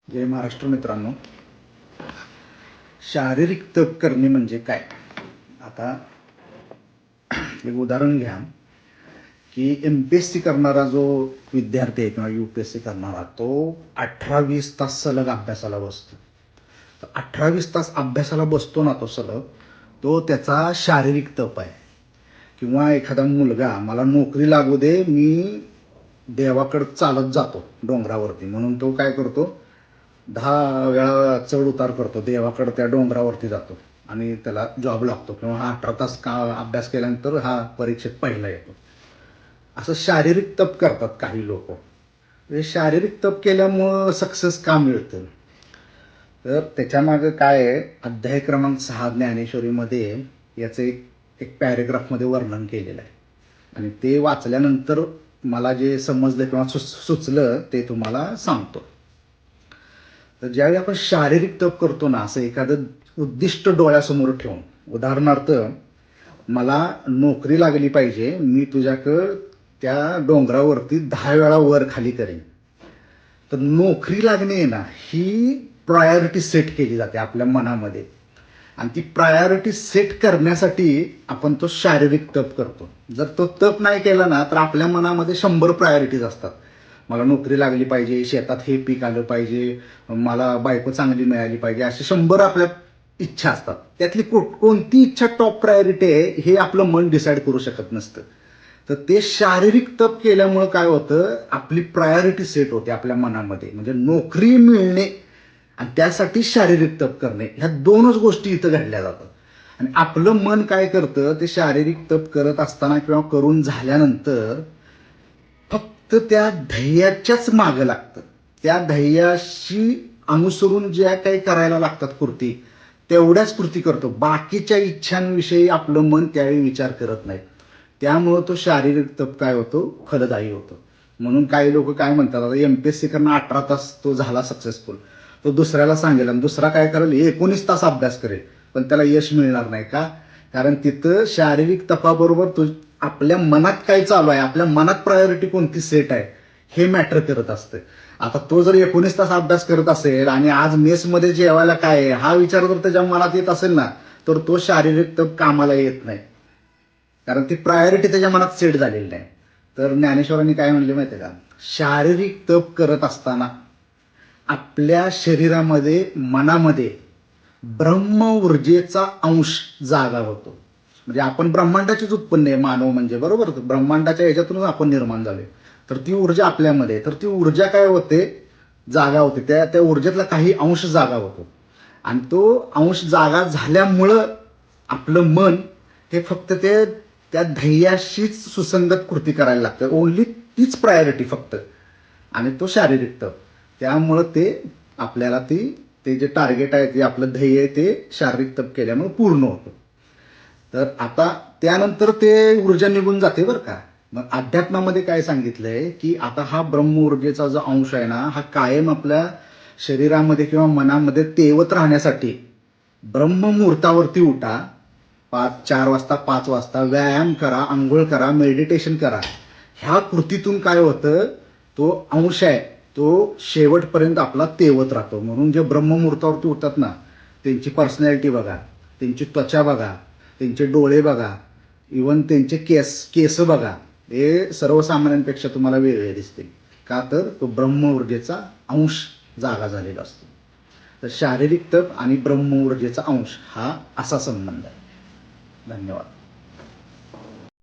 जय महाराष्ट्र मित्रांनो, शारीरिक तप करणे म्हणजे काय? आता एक उदाहरण घ्या की MPSC करणारा जो विद्यार्थी आहे किंवा UPSC करणारा तो 18-20 तास सलग अभ्यासाला बसतो. तर 18-20 तास अभ्यासाला बसतो ना तो सलग, तो त्याचा शारीरिक तप आहे. किंवा एखादा मुलगा मला नोकरी लागू दे, मी देवाकडे चालत जातो डोंगरावरती, म्हणून तो काय करतो, 10 वेळा चढ उतार करतो, देवाकडे त्या डोंगरावरती जातो आणि त्याला जॉब लागतो किंवा हा 18 तास अभ्यास केल्यानंतर हा परीक्षेत पहिला येतो. असं शारीरिक तप करतात काही लोक. शारीरिक तप केल्यामुळं सक्सेस का मिळतं? तर त्याच्यामागं काय आहे, अध्याय क्रमांक 6 ज्ञानेश्वरीमध्ये याचं एक पॅरेग्राफमध्ये वर्णन केलेलं आहे आणि ते वाचल्यानंतर मला जे समजलं किंवा सुचलं ते तुम्हाला सांगतो. तर ज्यावेळी आपण शारीरिक तप करतो ना, असं एखादं उद्दिष्ट डोळ्यासमोर ठेवून, उदाहरणार्थ मला नोकरी लागली पाहिजे, मी तुझ्याकडं त्या डोंगरावरती 10 वेळा वर खाली करेन. तर नोकरी लागणे ना, ही प्रायोरिटी सेट केली जाते आपल्या मनामध्ये आणि ती प्रायोरिटी सेट करण्यासाठी आपण तो शारीरिक तप करतो. जर तो तप नाही केला ना, तर आपल्या मनामध्ये 100 प्रायोरिटीज असतात. मला नोकरी लागली पाहिजे, शेतात हे पीक आलं पाहिजे, मला बायको चांगली मिळाली पाहिजे, असे 100 आपल्या इच्छा असतात. त्यातली कोणती इच्छा टॉप प्रायोरिटी आहे हे आपलं मन डिसाईड करू शकत नसतं. तर ते शारीरिक तप केल्यामुळं काय होतं, आपली प्रायोरिटी सेट होते आपल्या मनामध्ये. म्हणजे नोकरी मिळणे आणि त्यासाठी शारीरिक तप करणे, ह्या दोनच गोष्टी इथं घडल्या जातात. आणि आपलं मन काय करतं, ते शारीरिक तप करत असताना किंवा करून झाल्यानंतर फक्त त्या ध्येयाच्याच मागं लागतं. त्या ध्येयाशी अनुसरून ज्या काही करायला लागतात कृती, तेवढ्याच कृती करतो. बाकीच्या इच्छांविषयी आपलं मन त्यावेळी विचार करत नाही. त्यामुळं तो शारीरिक तप काय होतो, फलदायी होतो. म्हणून काही लोक काय म्हणतात, आता MPSC करणं 18 तास तो झाला सक्सेसफुल, तो दुसऱ्याला सांगेल आणि दुसरा काय करेल, 19 तास अभ्यास करेल, पण त्याला यश मिळणार नाही. का? कारण तिथं शारीरिक तपाबरोबर आपल्या मनात काय चालू आहे, आपल्या मनात प्रायोरिटी कोणती सेट आहे, हे मॅटर करत असतं. आता तो जर 19 तास अभ्यास करत असेल आणि आज मेसमध्ये जेवायला काय आहे हा विचार जर त्याच्या मनात येत असेल ना, तर तो शारीरिक तप कामाला येत नाही, कारण ती प्रायोरिटी त्याच्या मनात सेट झालेली नाही. तर ज्ञानेश्वरांनी काय म्हणले माहिती आहे का, शारीरिक तप करत असताना आपल्या शरीरामध्ये, मनामध्ये ब्रह्म ऊर्जेचा अंश जागा होतो. म्हणजे आपण ब्रह्मांडाचीच उत्पन्न आहे, मानव म्हणजे, बरोबर? ब्रह्मांडाच्या ह्याच्यातूनच आपण निर्माण झाले. तर ती ऊर्जा आपल्यामध्ये, तर ती ऊर्जा काय होते, जागा होते. त्या ऊर्जेतला काही अंश जागा होतो आणि तो अंश जागा झाल्यामुळं आपलं मन हे फक्त त्या ध्येयाशीच सुसंगत कृती करायला लागतं. ओनली तीच प्रायोरिटी फक्त, आणि तो शारीरिक तप. त्यामुळं ते आपल्याला ते जे टार्गेट आहे, ते आपलं ध्येय आहे, ते शारीरिक तप केल्यामुळे पूर्ण होतं. तर आता त्यानंतर ते ऊर्जा निघून जाते बरं का. मग अध्यात्मामध्ये काय सांगितलंय की आता हा ब्रह्म ऊर्जेचा जो अंश आहे ना, हा कायम आपल्या शरीरामध्ये किंवा मनामध्ये तेवत राहण्यासाठी ब्रह्ममुहूर्तावरती उठा, 4 वाजता 5 वाजता व्यायाम करा, आंघोळ करा, मेडिटेशन करा. ह्या कृतीतून काय होतं, तो अंश आहे तो शेवटपर्यंत आपला तेवत राहतो. म्हणून जे ब्रह्ममुहूर्तावरती उठतात ना, त्यांची पर्सनॅलिटी बघा, त्यांची त्वचा बघा, त्यांचे डोळे बघा, इवन त्यांचे केस बघा, हे सर्वसामान्यांपेक्षा तुम्हाला वेगळे दिसतील. का? तर तो ब्रह्म ऊर्जेचा अंश जागा झालेला असतो. तर शारीरिक तप आणि ब्रह्म ऊर्जेचा अंश हा असा संबंध आहे. धन्यवाद.